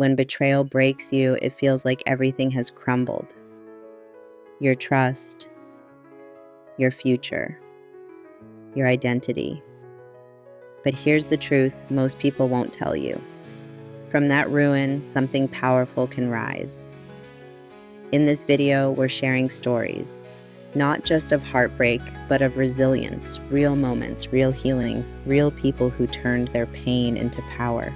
When betrayal breaks you, it feels like everything has crumbled. Your trust, your future, your identity. But here's the truth most people won't tell you. From that ruin, something powerful can rise. In this video, we're sharing stories, not just of heartbreak, but of resilience, real moments, real healing, real people who turned their pain into power.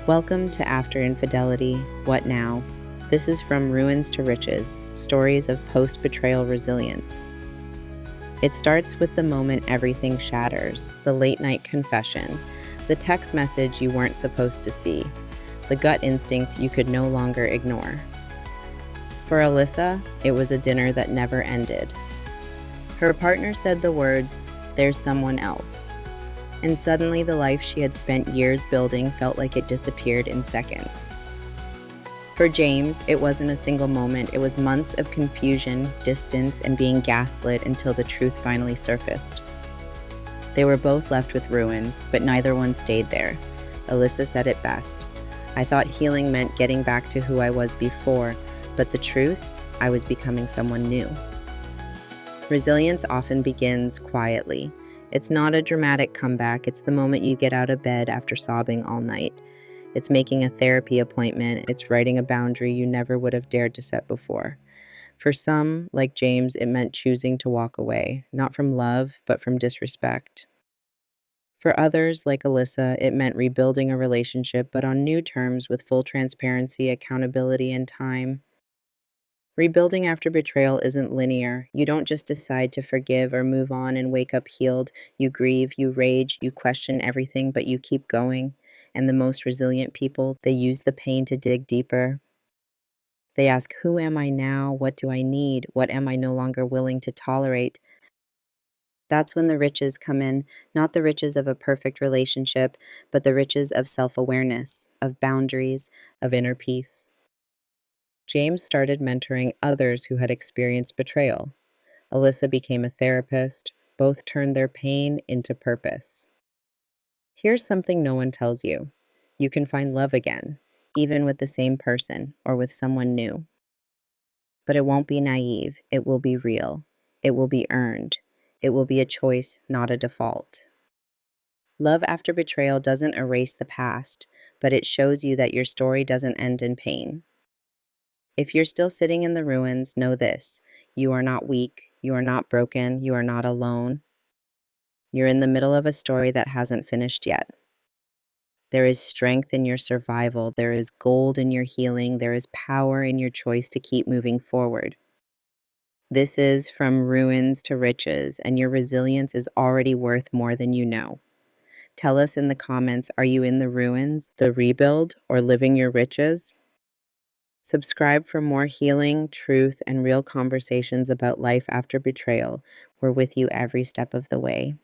Welcome to After Infidelity, What Now? This is From Ruins to Riches, stories of post-betrayal resilience. It starts with the moment everything shatters, the late-night confession, the text message you weren't supposed to see, the gut instinct you could no longer ignore. For Alyssa, it was a dinner that never ended. Her partner said the words, "There's someone else." And suddenly the life she had spent years building felt like it disappeared in seconds. For James, it wasn't a single moment, it was months of confusion, distance, and being gaslit until the truth finally surfaced. They were both left with ruins, but neither one stayed there. Alyssa said it best. "I thought healing meant getting back to who I was before, but the truth, I was becoming someone new." Resilience often begins quietly. It's not a dramatic comeback, it's the moment you get out of bed after sobbing all night. It's making a therapy appointment, it's writing a boundary you never would have dared to set before. For some, like James, it meant choosing to walk away, not from love, but from disrespect. For others, like Alyssa, it meant rebuilding a relationship, but on new terms with full transparency, accountability, and time. Rebuilding after betrayal isn't linear. You don't just decide to forgive or move on and wake up healed. You grieve, you rage, you question everything, but you keep going. And the most resilient people, they use the pain to dig deeper. They ask, who am I now? What do I need? What am I no longer willing to tolerate? That's when the riches come in, not the riches of a perfect relationship, but the riches of self-awareness, of boundaries, of inner peace. James started mentoring others who had experienced betrayal. Alyssa became a therapist. Both turned their pain into purpose. Here's something no one tells you. You can find love again, even with the same person or with someone new. But it won't be naive. It will be real. It will be earned. It will be a choice, not a default. Love after betrayal doesn't erase the past, but it shows you that your story doesn't end in pain. If you're still sitting in the ruins, know this: you are not weak, you are not broken, you are not alone. You're in the middle of a story that hasn't finished yet. There is strength in your survival, there is gold in your healing, there is power in your choice to keep moving forward. This is From Ruins to Riches, and your resilience is already worth more than you know. Tell us in the comments, are you in the ruins, the rebuild, or living your riches? Subscribe for more healing, truth, and real conversations about life after betrayal. We're with you every step of the way.